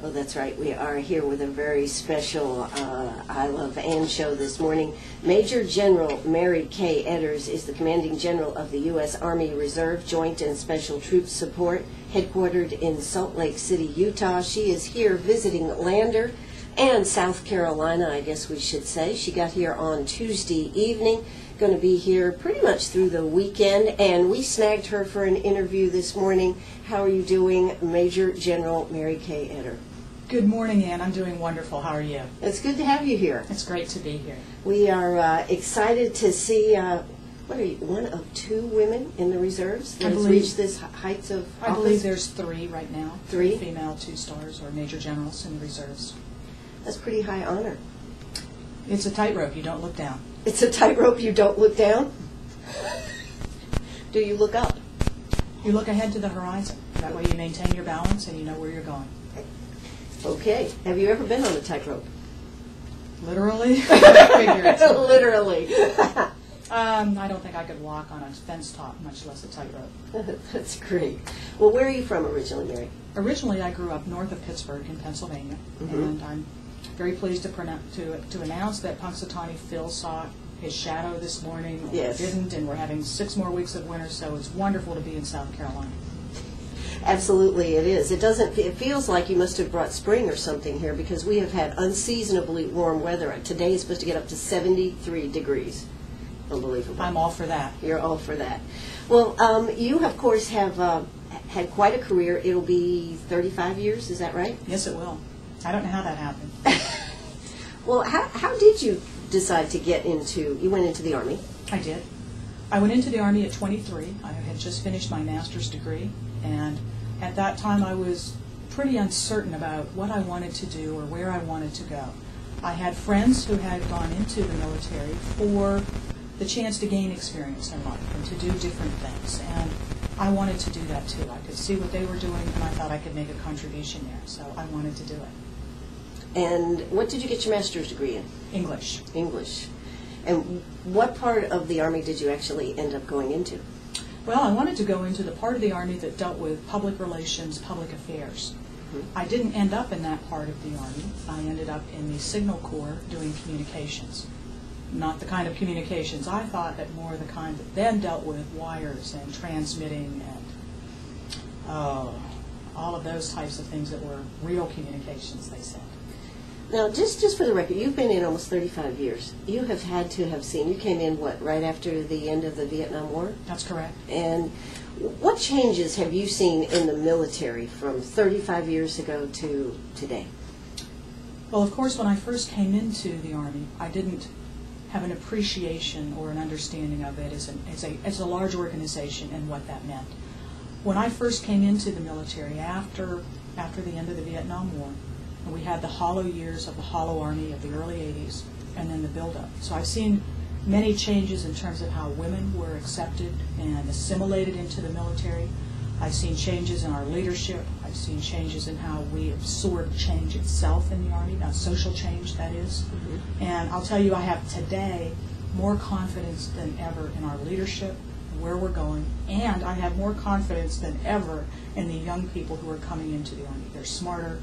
Oh, that's right. We are here with a very special I Love Ann show this morning. Major General Mary K. Eder is the Commanding General of the U.S. Army Reserve Joint and Special Troops Support, headquartered in Salt Lake City, Utah. She is here visiting Lander and South Carolina, I guess we should say. She got here on Tuesday evening, going to be here pretty much through the weekend, and we snagged her for an interview this morning. How are you doing, Major General Mary K. Eder? Good morning, Ann. I'm doing wonderful. How are you? It's good to have you here. It's great to be here. We are excited to see, what are you, one of two women in the reserves that has reached this heights of office? I believe there's 3 right now. 3? Female 2-stars or major generals in the reserves. That's pretty high honor. It's a tightrope. You don't look down. It's a tightrope. You don't look down? Do you look up? You look ahead to the horizon. That way you maintain your balance and you know where you're going. Okay. Have you ever been on a tightrope? Literally? Literally. I don't think I could walk on a fence top, much less a tightrope. That's great. Well, where are you from originally, Mary? Originally, I grew up north of Pittsburgh in Pennsylvania, and I'm very pleased to announce that Punxsutawney Phil saw his shadow this morning. Yes. Didn't, and we're having 6 more weeks of winter, so it's wonderful to be in South Carolina. Absolutely, it is. It feels like you must have brought spring or something here, because we have had unseasonably warm weather. Today is supposed to get up to 73 degrees. Unbelievable. I'm all for that. You're all for that. Well, you, of course, have had quite a career. It'll be 35 years, is that right? Yes, it will. I don't know how that happened. Well, how did you decide to get into, you went into the Army? I did. I went into the Army at 23. I had just finished my master's degree, and at that time I was pretty uncertain about what I wanted to do or where I wanted to go. I had friends who had gone into the military for the chance to gain experience in life and to do different things, and I wanted to do that too. I could see what they were doing, and I thought I could make a contribution there, so I wanted to do it. And what did you get your master's degree in? English. English. And what part of the Army did you actually end up going into? Well, I wanted to go into the part of the Army that dealt with public relations, public affairs. I didn't end up in that part of the Army. I ended up in the Signal Corps doing communications. Not the kind of communications I thought, but more the kind that then dealt with wires and transmitting and all of those types of things that were real communications, they said. Now, just for the record, you've been in almost 35 years. You have had to have seen, you came in, what, right after the end of the Vietnam War? That's correct. And what changes have you seen in the military from 35 years ago to today? Well, of course, when I first came into the Army, I didn't have an appreciation or an understanding of it as a large organization and what that meant. When I first came into the military after the end of the Vietnam War, and we had the hollow years of the hollow Army of the early 80s, and then the buildup. So I've seen many changes in terms of how women were accepted and assimilated into the military. I've seen changes in our leadership. I've seen changes in how we absorb change itself in the Army, social change, that is. And I'll tell you, I have today more confidence than ever in our leadership, where we're going, and I have more confidence than ever in the young people who are coming into the Army. They're smarter,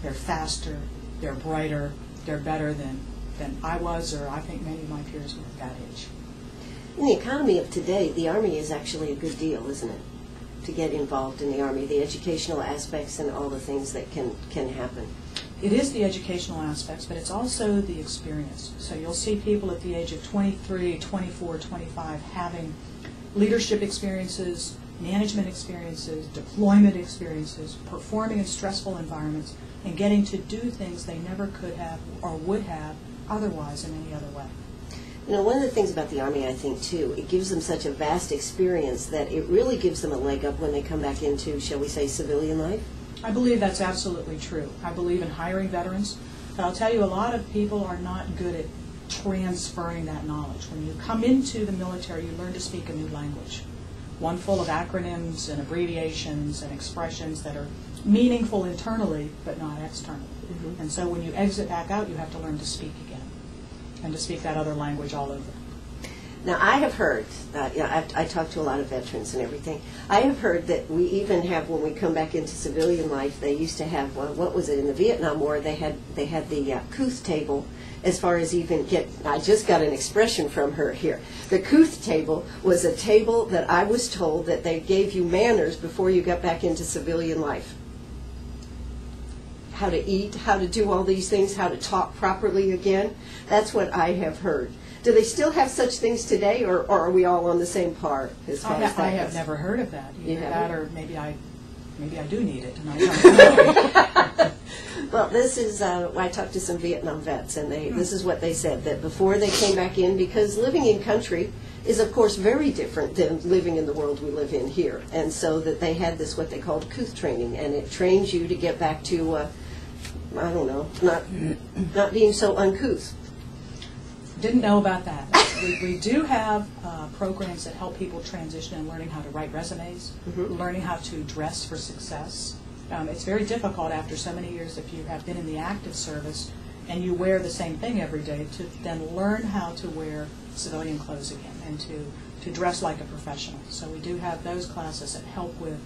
they're faster, they're brighter, they're better than I was, or I think many of my peers were at that age. In the economy of today, the Army is actually a good deal, isn't it? To get involved in the Army, the educational aspects and all the things that can happen. It is the educational aspects, but it's also the experience. So you'll see people at the age of 23, 24, 25 having leadership experiences, management experiences, deployment experiences, performing in stressful environments, and getting to do things they never could have or would have otherwise in any other way. You know, one of the things about the Army, I think, too, it gives them such a vast experience that it really gives them a leg up when they come back into, shall we say, civilian life? I believe that's absolutely true. I believe in hiring veterans, but I'll tell you, a lot of people are not good at transferring that knowledge. When you come into the military, you learn to speak a new language, one full of acronyms and abbreviations and expressions that are meaningful internally, but not externally. And so when you exit back out, you have to learn to speak again, and to speak that other language all over. Now, I have heard, I talk to a lot of veterans and everything. I have heard that we even have, when we come back into civilian life, they used to have, well, what was it, in the Vietnam War, they had the Couth table, as far as even I just got an expression from her here. The Couth table was a table that I was told that they gave you manners before you got back into civilian life. How to eat, how to do all these things, how to talk properly again. That's what I have heard. Do they still have such things today, or are we all on the same par as far as that I have goes? never heard of that. Either that, or maybe I do need it, and I don't know. Well, this is, I talked to some Vietnam vets, and this is what they said, that before they came back in, because living in country is, of course, very different than living in the world we live in here. And so that they had this, what they called Couth training, and it trains you to get back to, I don't know, not being so uncouth. Didn't know about that. We do have programs that help people transition in learning how to write resumes, learning how to dress for success. It's very difficult after so many years, if you have been in the active service and you wear the same thing every day, to then learn how to wear civilian clothes again and to dress like a professional. So we do have those classes that help with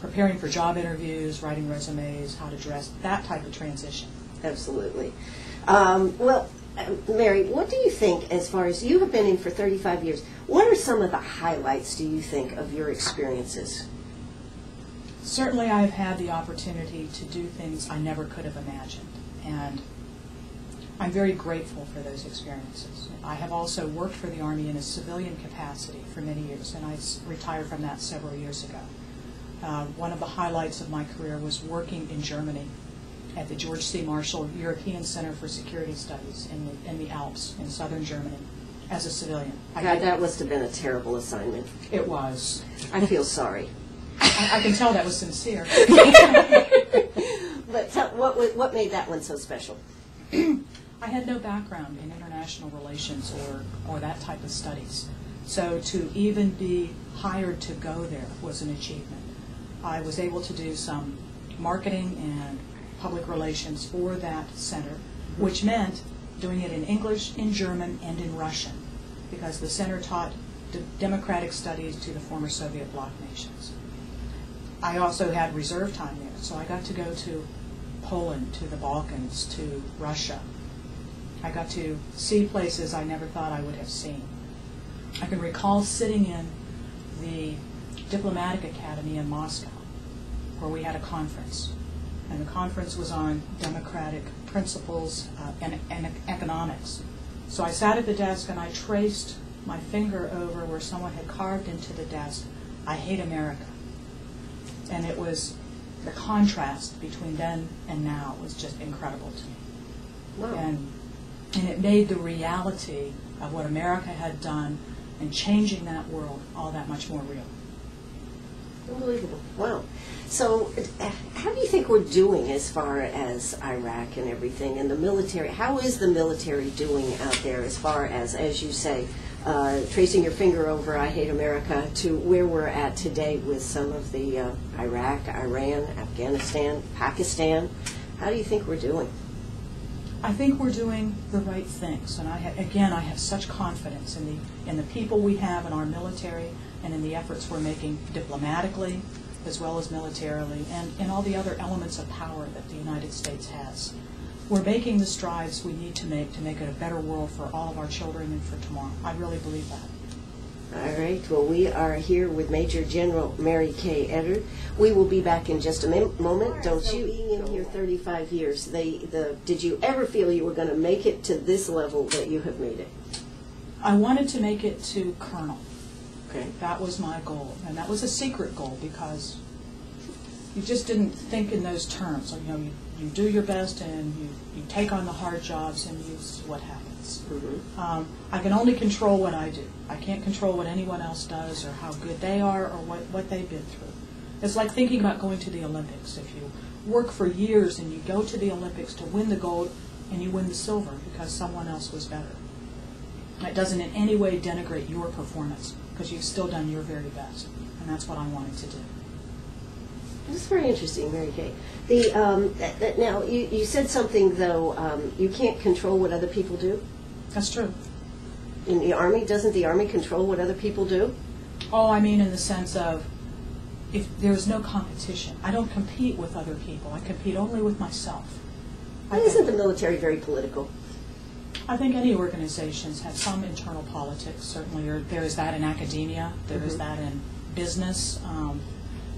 preparing for job interviews, writing resumes, how to dress, that type of transition. Absolutely. Well, Mary, what do you think, as far as you have been in for 35 years, what are some of the highlights, do you think, of your experiences? Certainly I've had the opportunity to do things I never could have imagined, and I'm very grateful for those experiences. I have also worked for the Army in a civilian capacity for many years, and I retired from that several years ago. One of the highlights of my career was working in Germany at the George C. Marshall European Center for Security Studies in the Alps in southern Germany as a civilian. God, that must have been a terrible assignment. It was. I feel sorry. I can tell that was sincere. But what made that one so special? I had no background in international relations or that type of studies. So to even be hired to go there was an achievement. I was able to do some marketing and public relations for that center, which meant doing it in English, in German, and in Russian, because the center taught democratic studies to the former Soviet bloc nations. I also had reserve time there, so I got to go to Poland, to the Balkans, to Russia. I got to see places I never thought I would have seen. I can recall sitting in the Diplomatic Academy in Moscow, where we had a conference. And the conference was on democratic principles and economics. So I sat at the desk and I traced my finger over where someone had carved into the desk, "I hate America." And it was, the contrast between then and now was just incredible to me. Wow. And it made the reality of what America had done and changing that world all that much more real. Unbelievable. Wow. So how do you think we're doing as far as Iraq and everything, and the military? How is the military doing out there as far as you say, tracing your finger over "I hate America" to where we're at today with some of the Iraq, Iran, Afghanistan, Pakistan? How do you think we're doing? I think we're doing the right things, and I have such confidence in the people we have in our military and in the efforts we're making diplomatically as well as militarily, and in all the other elements of power that the United States has. We're making the strides we need to make it a better world for all of our children and for tomorrow. I really believe that. All right. Well, we are here with Major General Mary K. Eder. We will be back in just a moment. Don't you? Being in here 35 years, did you ever feel you were going to make it to this level that you have made it? I wanted to make it to colonel. Okay. That was my goal, and that was a secret goal because you just didn't think in those terms. So, you do your best and you take on the hard jobs and you see what happens. Mm-hmm. I can only control what I do. I can't control what anyone else does or how good they are or what they've been through. It's like thinking about going to the Olympics. If you work for years and you go to the Olympics to win the gold and you win the silver because someone else was better, it doesn't in any way denigrate your performance because you've still done your very best, and that's what I wanted to do. That's very interesting, Mary Kay. Now, you said something, though, you can't control what other people do. That's true. In the Army, doesn't the Army control what other people do? Oh, I mean in the sense of if there's no competition. I don't compete with other people. I compete only with myself. Isn't the military very political? I think any organizations have some internal politics, certainly. There is that in academia. There is that in business.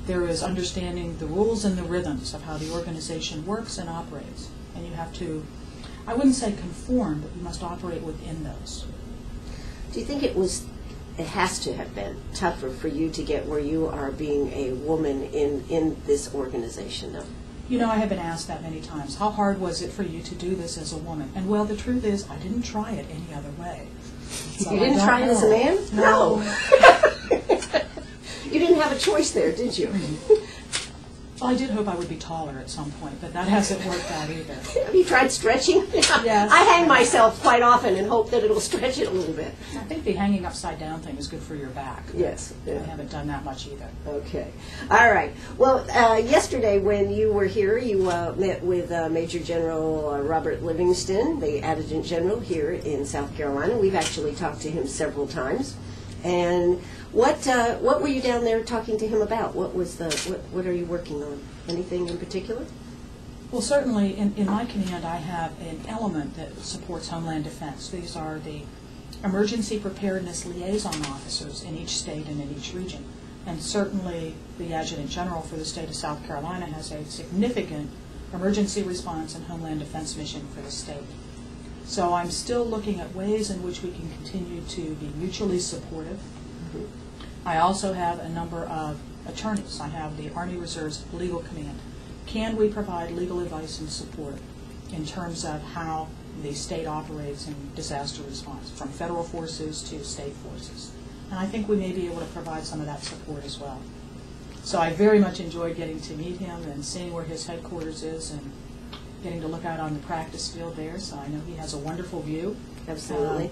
There is understanding the rules and the rhythms of how the organization works and operates. And you have to, I wouldn't say conform, but you must operate within those. Do you think it has to have been tougher for you to get where you are being a woman in this organization, though? You know, I have been asked that many times. How hard was it for you to do this as a woman? And well, the truth is, I didn't try it any other way. So you didn't try it as a man? No. You didn't have a choice there, did you? Well, I did hope I would be taller at some point, but that hasn't worked out either. Have you tried stretching? Yes. I hang myself quite often and hope that it'll stretch it a little bit. I think the hanging upside down thing is good for your back. Yes. I haven't done that much either. Okay. All right. Well, yesterday when you were here, you met with Major General Robert Livingston, the Adjutant General here in South Carolina. We've actually talked to him several times. And what were you down there talking to him about? What are you working on? Anything in particular? Well, certainly in my command I have an element that supports Homeland Defense. These are the emergency preparedness liaison officers in each state and in each region. And certainly the Adjutant General for the state of South Carolina has a significant emergency response and Homeland Defense mission for the state. So I'm still looking at ways in which we can continue to be mutually supportive. I also have a number of attorneys. I have the Army Reserve's Legal Command. Can we provide legal advice and support in terms of how the state operates in disaster response, from federal forces to state forces? And I think we may be able to provide some of that support as well. So I very much enjoyed getting to meet him and seeing where his headquarters is and getting to look out on the practice field there. So I know he has a wonderful view. Absolutely.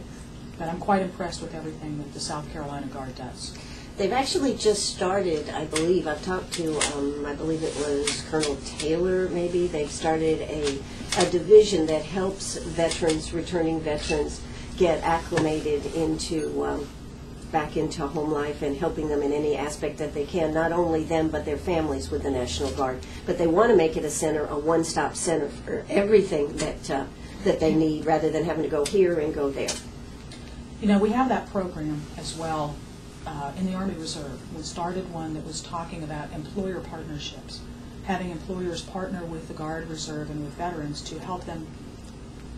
But I'm quite impressed with everything that the South Carolina Guard does. They've actually just started, I believe, I've talked to, I believe it was Colonel Taylor, maybe. They've started a division that helps veterans, returning veterans, get acclimated into, back into home life and helping them in any aspect that they can, not only them but their families with the National Guard. But they want to make it a center, a one-stop center for everything that they need, rather than having to go here and go there. You know, we have that program as well in the Army Reserve. We started one that was talking about employer partnerships, having employers partner with the Guard, Reserve, and with veterans to help them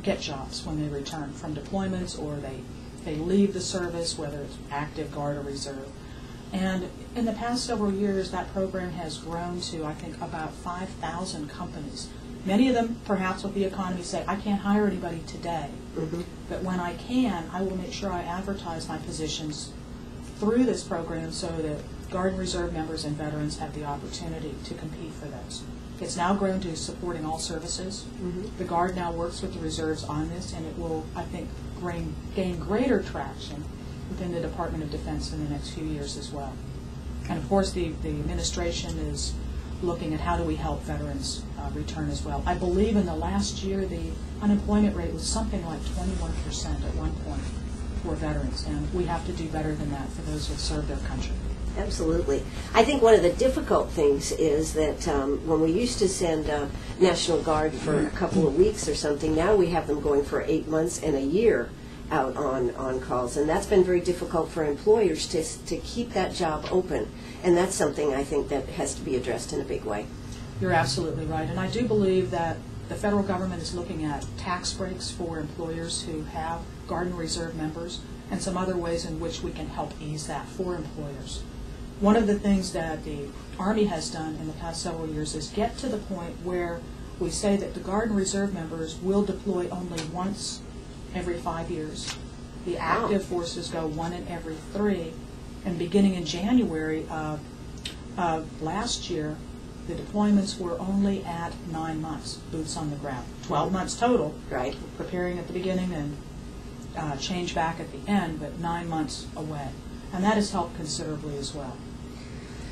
get jobs when they return from deployments or they leave the service, whether it's active, Guard, or Reserve. And in the past several years, that program has grown to, I think, about 5,000 companies. Many of them, perhaps with the economy, say, I can't hire anybody today. But when I can, I will make sure I advertise my positions through this program so that Guard and Reserve members and veterans have the opportunity to compete for those. It's now grown to supporting all services. The Guard now works with the Reserves on this, and it will, I think, gain greater traction within the Department of Defense in the next few years as well. And of course, the administration is looking at how do we help veterans return as well. I believe in the last year the unemployment rate was something like 21% at one point for veterans, and we have to do better than that for those who have served their country. Absolutely. I think one of the difficult things is that when we used to send National Guard for a couple of weeks or something, now we have them going for 8 months and a year out on calls, and that's been very difficult for employers to keep that job open, and that's something I think that has to be addressed in a big way. You're absolutely right, and I do believe that the federal government is looking at tax breaks for employers who have Guard and Reserve members and some other ways in which we can help ease that for employers. One of the things that the Army has done in the past several years is get to the point where we say that the Guard and Reserve members will deploy only once every 5 years. The active forces go 1 in every 3, and beginning in January of last year, the deployments were only at 9 months, boots on the ground. 12 months total, Right. preparing at the beginning and change back at the end, but 9 months away. And that has helped considerably as well.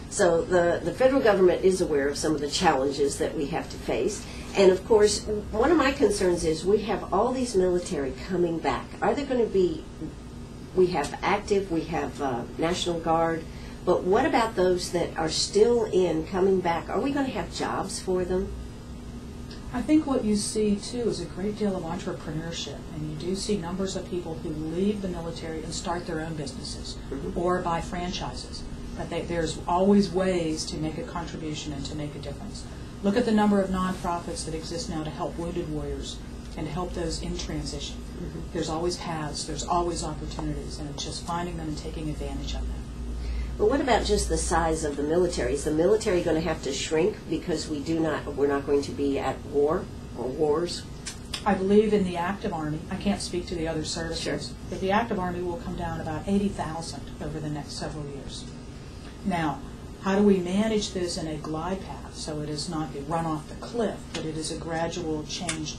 So the federal government is aware of some of the challenges that we have to face. And of course, one of my concerns is we have all these military coming back. Are there going to be we have active, we have National Guard, but what about those that are still in, coming back? Are we going to have jobs for them? I think what you see, too, is a great deal of entrepreneurship, and you do see numbers of people who leave the military and start their own businesses or buy franchises. But there's always ways to make a contribution and to make a difference. Look at the number of nonprofits that exist now to help wounded warriors and to help those in transition. There's always paths, there's always opportunities, and it's just finding them and taking advantage of them. But what about just the size of the military? Is the military going to have to shrink because we're not going to be at war or wars? I believe in the active Army. I can't speak to the other services, Sure. but the active Army will come down about 80,000 over the next several years. Now, how do we manage this in a glide path so it is not a run off the cliff, but it is a gradual change,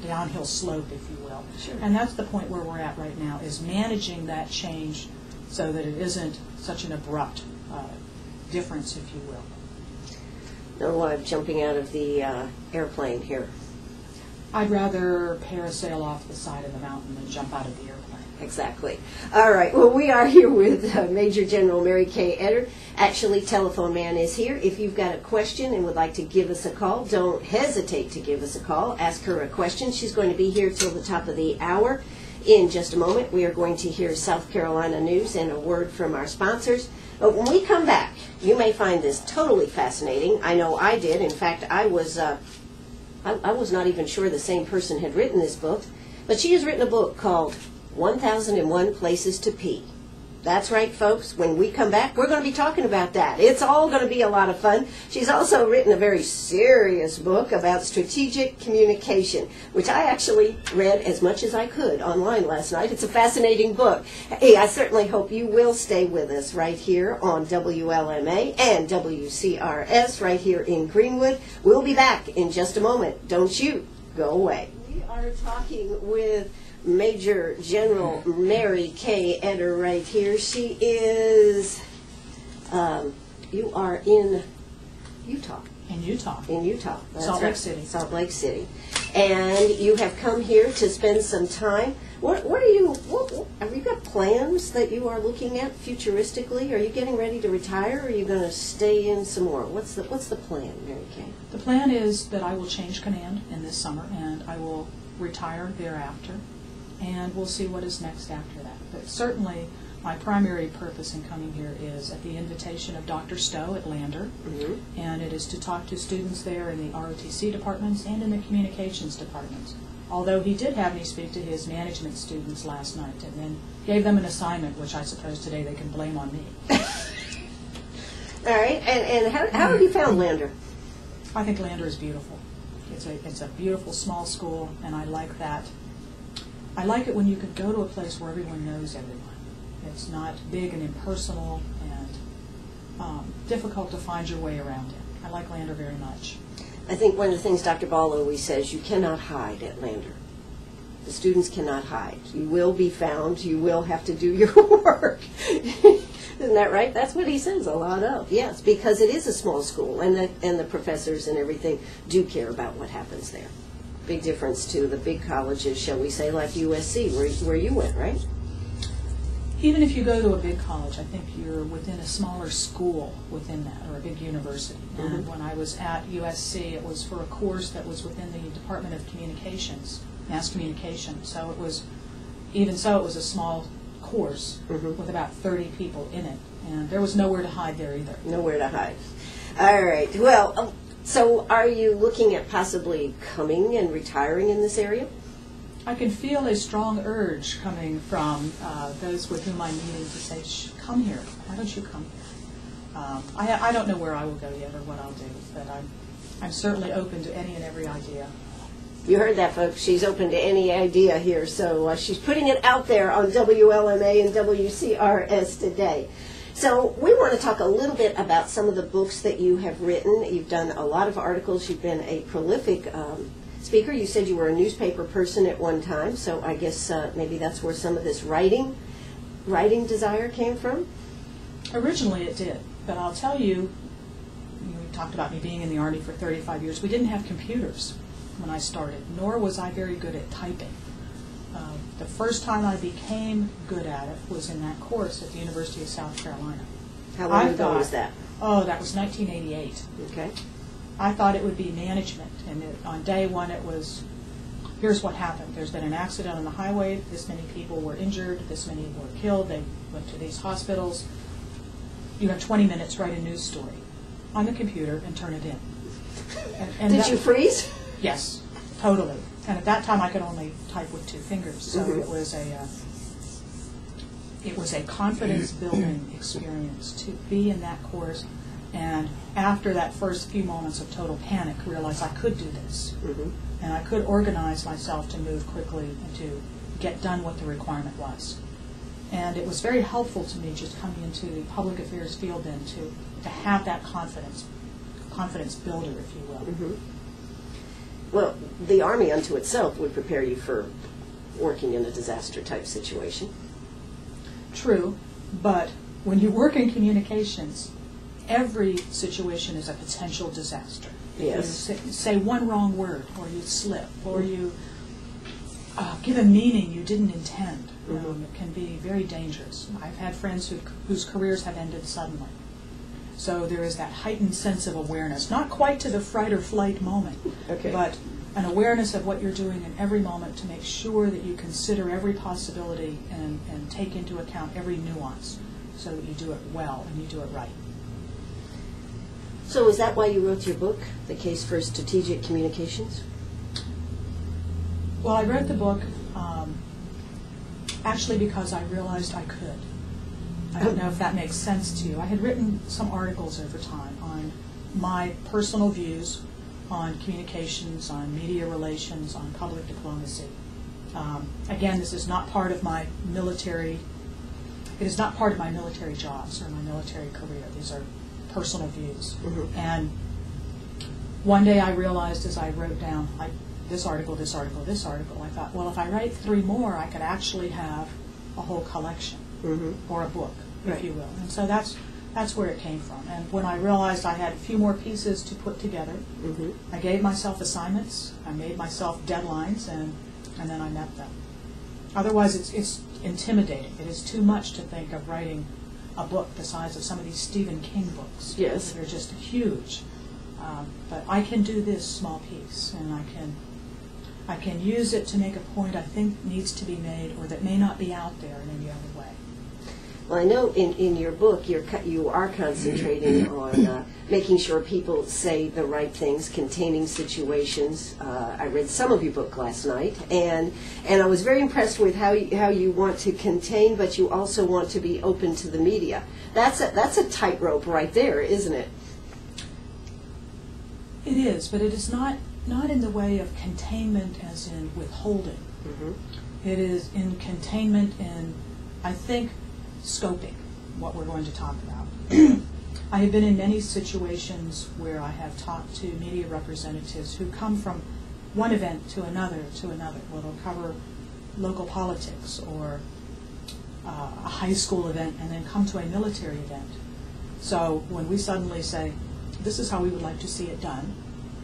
downhill slope, if you will. Sure. And that's the point where we're at right now, is managing that change so that it isn't such an abrupt difference, if you will. No, I'm jumping out of the airplane here. I'd rather parasail off the side of the mountain than jump out of the airplane. Exactly. All right. Well, we are here with Major General Mary K. Eder. Actually, Telephone Man is here. If you've got a question and would like to give us a call, don't hesitate to give us a call. Ask her a question. She's going to be here till the top of the hour. In just a moment, we are going to hear South Carolina news and a word from our sponsors. But when we come back, you may find this totally fascinating. I know I did. In fact, I was not even sure the same person had written this book. But she has written a book called 1001 Places to Pee. That's right, folks. When we come back, we're going to be talking about that. It's all going to be a lot of fun. She's also written a very serious book about strategic communication, which I actually read as much as I could online last night. It's a fascinating book. Hey, I certainly hope you will stay with us right here on WLMA and WCRS right here in Greenwood. We'll be back in just a moment. Don't you go away. We are talking with Major General Mary K. Eder right here. She is, you are in Utah. In Utah. In Utah. That's Salt right. Lake City. Salt Lake City. And you have come here to spend some time. What are you, have you got plans that you are looking at futuristically? Are you getting ready to retire, or are you going to stay in some more? What's the plan, Mary Kay? The plan is that I will change command in this summer, and I will retire thereafter, and we'll see what is next after that. But certainly, my primary purpose in coming here is at the invitation of Dr. Stowe at Lander, and it is to talk to students there in the ROTC departments and in the communications departments. Although he did have me speak to his management students last night and then gave them an assignment, which I suppose today they can blame on me. All right, and how have you found Lander? I think Lander is beautiful. It's a beautiful small school, and I like that. I like it when you could go to a place where everyone knows everyone. It's not big and impersonal and difficult to find your way around it. I like Lander very much. I think one of the things Dr. Ball always says, you cannot hide at Lander. The students cannot hide. You will be found. You will have to do your work. Isn't that right? That's what he says a lot of. Yes, because it is a small school, and the professors and everything do care about what happens there. Big difference to the big colleges, shall we say, like USC, where you went, right? Even if you go to a big college, I think you're within a smaller school within that, or a big university. And when I was at USC, it was for a course that was within the Department of Communications, Mass Communication. So it was, even so, it was a small course with about 30 people in it. And there was nowhere to hide there either. Nowhere to hide. All right. Well, so are you looking at possibly coming and retiring in this area? I can feel a strong urge coming from those with whom I'm meeting to say, come here. Why don't you come here? I don't know where I will go yet or what I'll do, but I'm certainly open to any and every idea. You heard that, folks. She's open to any idea here, so she's putting it out there on WLMA and WCRS today. So we want to talk a little bit about some of the books that you have written. You've done a lot of articles. You've been a prolific speaker. You said you were a newspaper person at one time, so I guess maybe that's where some of this writing desire came from? Originally it did, but I'll tell you, we talked about me being in the Army for 35 years. We didn't have computers when I started, nor was I very good at typing. The first time I became good at it was in that course at the University of South Carolina. How long ago was that? Oh, that was 1988. Okay. I thought it would be management, and on day one it was, here's what happened. There's been an accident on the highway, this many people were injured, this many were killed, they went to these hospitals. You have 20 minutes, write a news story on the computer and turn it in. And Did you freeze? Yes, totally. And at that time I could only type with 2 fingers, so it was a confidence building experience to be in that course, and after that first few moments of total panic realize I could do this, and I could organize myself to move quickly and to get done what the requirement was. And it was very helpful to me just coming into the public affairs field then to have that confidence builder, if you will. Well, the Army unto itself would prepare you for working in a disaster type situation. True, but when you work in communications, every situation is a potential disaster. Yes. You say one wrong word, or you slip, or you give a meaning you didn't intend. It can be very dangerous. I've had friends whose careers have ended suddenly. So there is that heightened sense of awareness, not quite to the fright or flight moment, but an awareness of what you're doing in every moment to make sure that you consider every possibility and take into account every nuance so that you do it well and you do it right. So is that why you wrote your book, The Case for Strategic Communications? Well, I wrote the book actually because I realized I could. I don't know if that makes sense to you. I had written some articles over time on my personal views on communications, on media relations, on public diplomacy. Again, this is not part of my military. It is not part of my military jobs or my military career. These are personal views. And one day I realized as I wrote down this article, this article, this article, I thought, well, if I write 3 more, I could actually have a whole collection or a book, if you will. And so that's where it came from. And when I realized I had a few more pieces to put together, I gave myself assignments, I made myself deadlines, and then I met them. Otherwise, it's intimidating. It is too much to think of writing a book the size of some of these Stephen King books. Yes. They're just huge. But I can do this small piece, and I can use it to make a point I think needs to be made or that may not be out there in any other way. Well, I know in your book you are concentrating on making sure people say the right things, containing situations. I read some of your book last night, and I was very impressed with how you want to contain, but you also want to be open to the media. That's a tightrope right there, isn't it? It is, but it is not in the way of containment as in withholding. It is in containment in, I think, scoping what we're going to talk about. I have been in many situations where I have talked to media representatives who come from one event to another. Well, they'll cover local politics or a high school event and then come to a military event. So when we suddenly say, this is how we would like to see it done,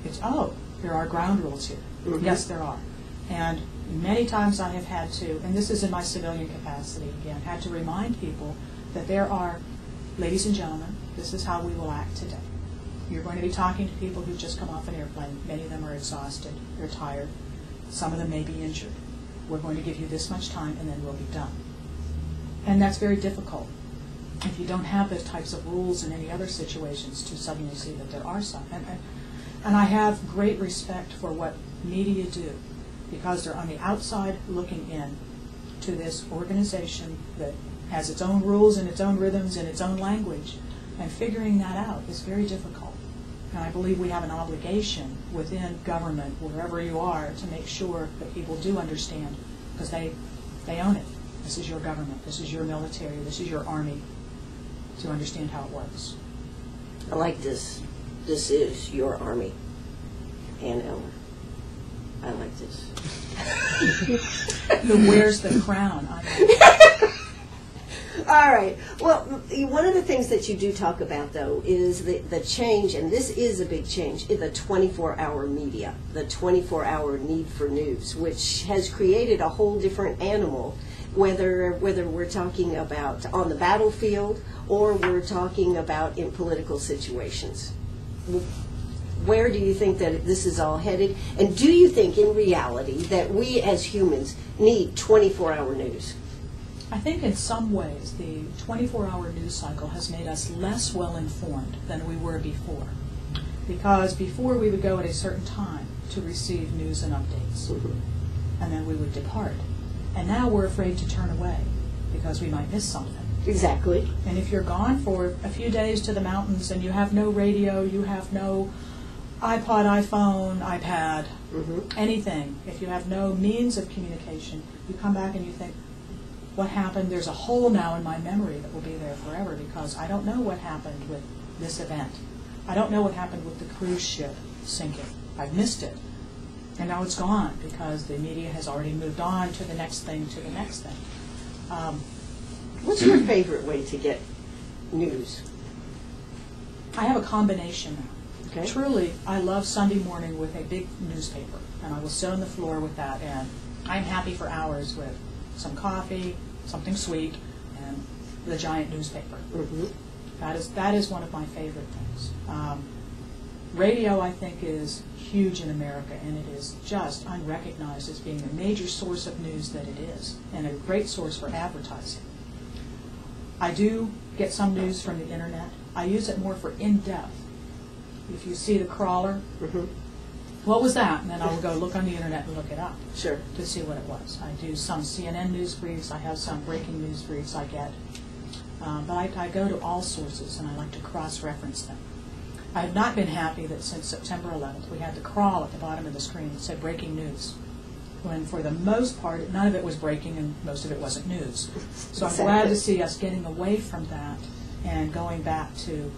it's, oh, there are ground rules here. Yes, there are. And many times I have had to, and this is in my civilian capacity again, had to remind people that there are, ladies and gentlemen, this is how we will act today. You're going to be talking to people who've just come off an airplane. Many of them are exhausted. They're tired. Some of them may be injured. We're going to give you this much time and then we'll be done. And that's very difficult if you don't have those types of rules in any other situations to suddenly see that there are some. And I have great respect for what media do, because they're on the outside looking in to this organization that has its own rules and its own rhythms and its own language, and figuring that out is very difficult. And I believe we have an obligation within government, wherever you are, to make sure that people do understand, because they own it. This is your government, this is your military, this is your army, to understand how it works. I like this. This is your army. And Eller. I like this. Who wears the crown? All right. Well, one of the things that you do talk about, though, is the change, and this is a big change, in the 24-hour media, the 24-hour need for news, which has created a whole different animal, whether we're talking about on the battlefield or we're talking about in political situations. Where do you think that this is all headed? And do you think, in reality, that we as humans need 24-hour news? I think in some ways the 24-hour news cycle has made us less well informed than we were before. Because before we would go at a certain time to receive news and updates, and then we would depart. And now we're afraid to turn away because we might miss something. Exactly. And if you're gone for a few days to the mountains and you have no radio, you have no iPod, iPhone, iPad, anything, if you have no means of communication, you come back and you think, what happened? There's a hole now in my memory that will be there forever because I don't know what happened with this event. I don't know what happened with the cruise ship sinking. I've missed it. And now it's gone because the media has already moved on to the next thing, to the next thing. What's your favorite way to get news? I have a combination now. Okay. Truly, I love Sunday morning with a big newspaper, and I will sit on the floor with that, and I'm happy for hours with some coffee, something sweet, and the giant newspaper. That is one of my favorite things. Radio, I think, is huge in America, and it is just unrecognized as being a major source of news that it is, and a great source for advertising. I do get some news from the internet. I use it more for in-depth. If you see the crawler, what was that? And then I will go look on the internet and look it up to see what it was. I do some CNN news briefs. I have some breaking news briefs I get. But I go to all sources, and I like to cross-reference them. I have not been happy that since September 11th we had the crawl at the bottom of the screen that said breaking news, when for the most part none of it was breaking and most of it wasn't news. So I'm glad to see us getting away from that and going back to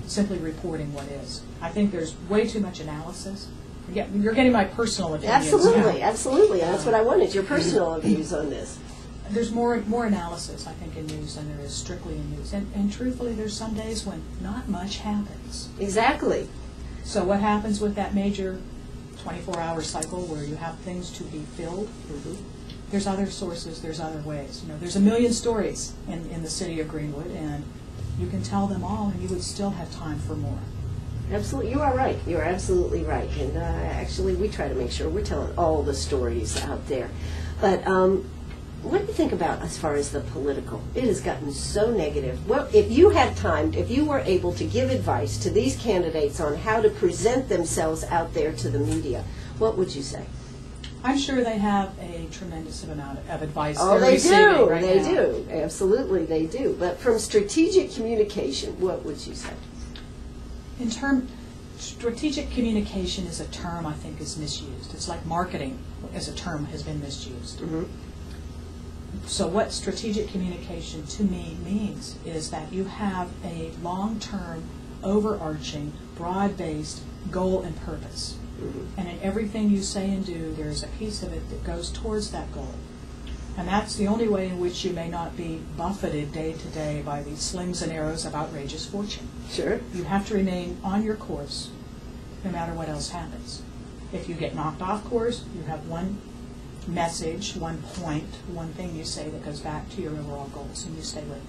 simply reporting what is. I think there's way too much analysis. You're getting my personal opinions. Absolutely, absolutely. And that's what I wanted, your personal views on this. There's more analysis, I think, in news than there is strictly in news. And truthfully, there's some days when not much happens. Exactly. So what happens with that major 24-hour cycle where you have things to be filled? There's other sources, there's other ways. You know, there's a million stories in the city of Greenwood, and you can tell them all, and you would still have time for more. Absolutely, you are right. You are absolutely right. And actually, we try to make sure we're telling all the stories out there. But what do you think about as far as the political? It has gotten so negative. Well, if you had time, if you were able to give advice to these candidates on how to present themselves out there to the media, what would you say? I'm sure they have a tremendous amount of advice. Oh, they do. Right they do. Absolutely, they do. But from strategic communication, what would you say? Strategic communication is a term I think is misused. It's like marketing as a term has been misused. So what strategic communication to me means is that you have a long-term, overarching, broad-based goal and purpose. And in everything you say and do, there is a piece of it that goes towards that goal. And that's the only way in which you may not be buffeted day to day by these slings and arrows of outrageous fortune. Sure. You have to remain on your course no matter what else happens. If you get knocked off course, you have one message, one point, one thing you say that goes back to your overall goals, and you stay with it.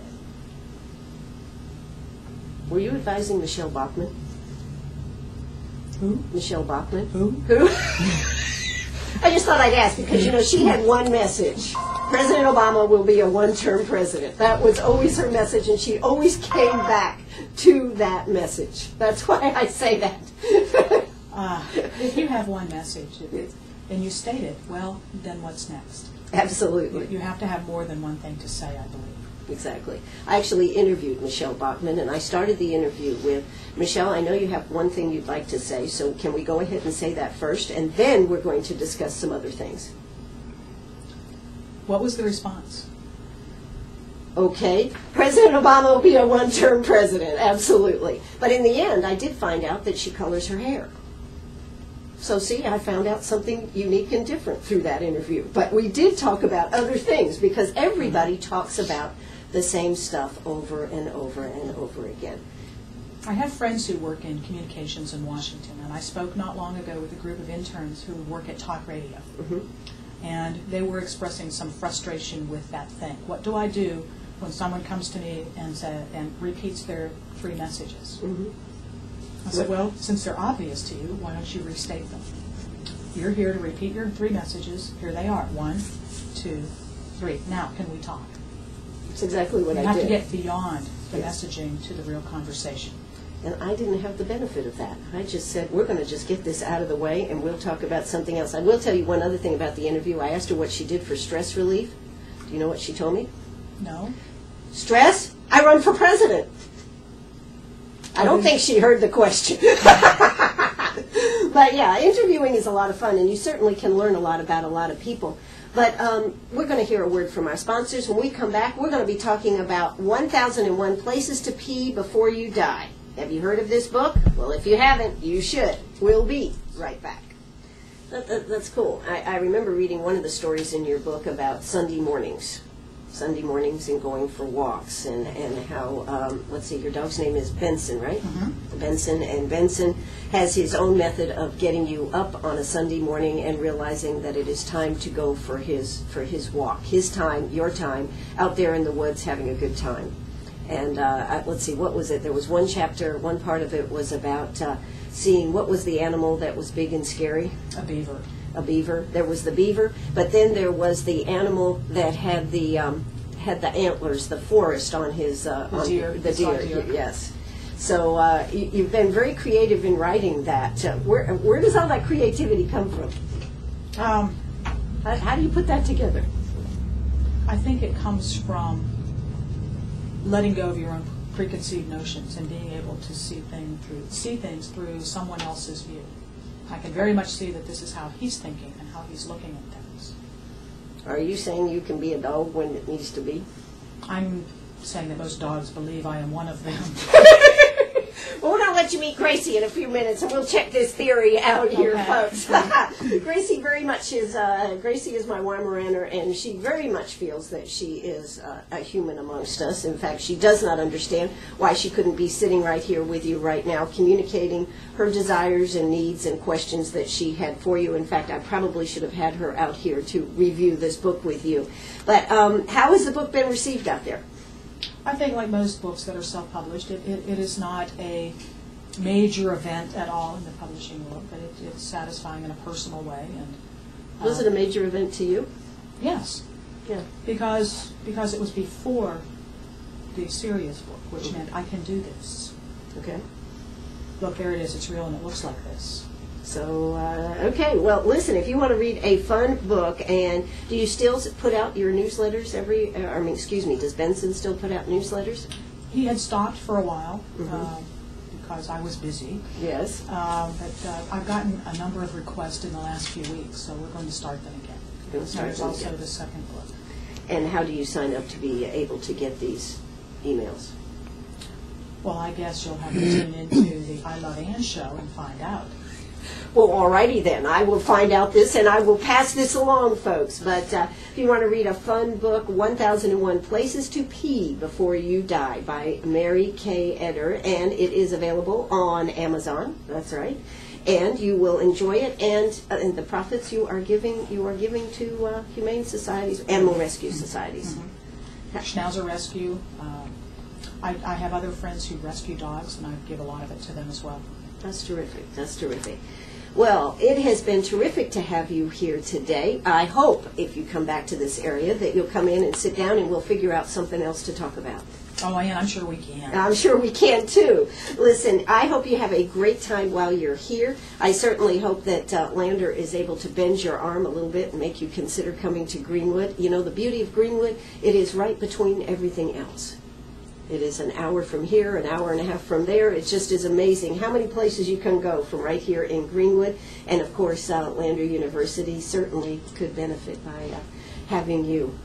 Were you advising Michelle Bachmann? Who? Michelle Bachmann? Who? I just thought I'd ask because, you know, she had one message. President Obama will be a one-term president. That was always her message, and she always came back to that message. That's why I say that. If you have one message and you state it, well, then what's next? Absolutely. You have to have more than one thing to say, I believe. Exactly. I actually interviewed Michelle Bachmann, and I started the interview with, Michelle, I know you have one thing you'd like to say, so can we go ahead and say that first, and then we're going to discuss some other things. What was the response? Okay, President Obama will be a one-term president, absolutely. But in the end, I did find out that she colors her hair. So see, I found out something unique and different through that interview. But we did talk about other things because everybody talks about the same stuff over and over and over again. I have friends who work in communications in Washington, and I spoke not long ago with a group of interns who work at talk radio. Mm-hmm. And they were expressing some frustration with that thing. What do I do when someone comes to me and repeats their 3 messages? Mm-hmm. I said, well, since they're obvious to you, why don't you restate them? You're here to repeat your 3 messages. Here they are. 1, 2, 3. Now, can we talk? That's exactly what I did. You have to get beyond the Yes. messaging to the real conversation. And I didn't have the benefit of that. I just said, we're going to just get this out of the way, and we'll talk about something else. I will tell you one other thing about the interview. I asked her what she did for stress relief. Do you know what she told me? No? Stress? I run for president. I don't think she heard the question. But yeah, interviewing is a lot of fun, and you certainly can learn a lot about a lot of people. But we're going to hear a word from our sponsors. When we come back, we're going to be talking about 1001 Places to Pee Before You Die. Have you heard of this book? Well, if you haven't, you should. We'll be right back. That's cool. I remember reading one of the stories in your book about Sunday mornings and going for walks, and how, let's see, your dog's name is Benson, right? Mm-hmm. Benson has his own method of getting you up on a Sunday morning and realizing that it is time to go for his walk, his time, your time, out there in the woods having a good time. And let's see, what was it? There was one chapter, one part of it was about seeing what was the animal that was big and scary? A beaver. A beaver. There was the beaver, but then there was the animal that had the antlers, the forest on his deer. The deer. Yes. So you've been very creative in writing that. Where does all that creativity come from? How do you put that together? I think it comes from letting go of your own preconceived notions and being able to see things through someone else's view. I can very much see that this is how he's thinking and how he's looking at things. Are you saying you can be a dog when it needs to be? I'm saying that most dogs believe I am one of them. Well, we're going to let you meet Gracie in a few minutes, and we'll check this theory out here, Okay. folks. Gracie very much is, Gracie is my Weimaraner, and she very much feels that she is a human amongst us. In fact, she does not understand why she couldn't be sitting right here with you right now, communicating her desires and needs and questions that she had for you. In fact, I probably should have had her out here to review this book with you. But how has the book been received out there? I think like most books that are self-published, it is not a major event at all in the publishing world, but it's satisfying in a personal way. And Was it a major event to you? Yes. Yeah. Because it was before the serious book, which meant I can do this. Okay. Look, there it is. It's real and it looks like this. So, okay, well, listen, if you want to read a fun book, and do you still put out your newsletters does Benson still put out newsletters? He had stopped for a while Mhm. because I was busy. Yes. But I've gotten a number of requests in the last few weeks, so we're going to start them again. Going to start There's them also again. the second book. And how do you sign up to be able to get these emails? Well, I guess you'll have to tune into the I Love Ann show and find out. Well, alrighty then. I will find out this, and I will pass this along, folks. But if you want to read a fun book, 1001 Places to Pee Before You Die by Mary K.Eder, and it is available on Amazon. That's right. And you will enjoy it, and the profits you are giving to humane societies, animal rescue societies. Mm-hmm. Schnauzer Rescue. I have other friends who rescue dogs, and I give a lot of it to them as well. That's terrific. That's terrific. Well, it has been terrific to have you here today. I hope, if you come back to this area, that you'll come in and sit down and we'll figure out something else to talk about. Oh, Ann, I'm sure we can. I'm sure we can, too. Listen, I hope you have a great time while you're here. I certainly hope that Lander is able to bend your arm a little bit and make you consider coming to Greenwood. You know, the beauty of Greenwood, it is right between everything else. It is an hour from here, an hour and a half from there. It just is amazing how many places you can go from right here in Greenwood. And, of course, Lander University certainly could benefit by having you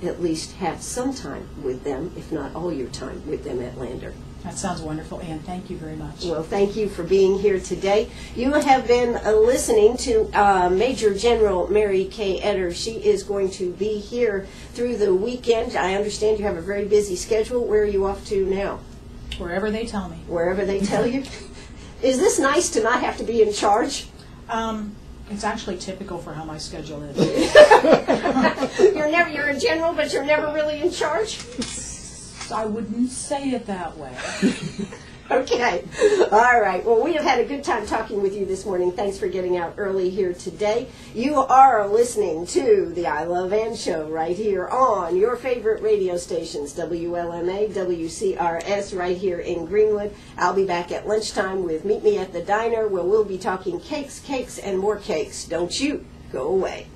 at least have some time with them, if not all your time with them at Lander. That sounds wonderful, Ann. Thank you very much. Well, thank you for being here today. You have been listening to Major General Mary K. Eder. She is going to be here through the weekend. I understand you have a very busy schedule. Where are you off to now? Wherever they tell me. Wherever they tell you? Is this nice to not have to be in charge? It's actually typical for how my schedule is. You're a general, but you're never really in charge? I wouldn't say it that way. Okay. All right. Well, we have had a good time talking with you this morning. Thanks for getting out early here today. You are listening to the I Love Ann Show right here on your favorite radio stations, WLMA, WCRS, right here in Greenwood. I'll be back at lunchtime with Meet Me at the Diner, where we'll be talking cakes, and more cakes. Don't you go away.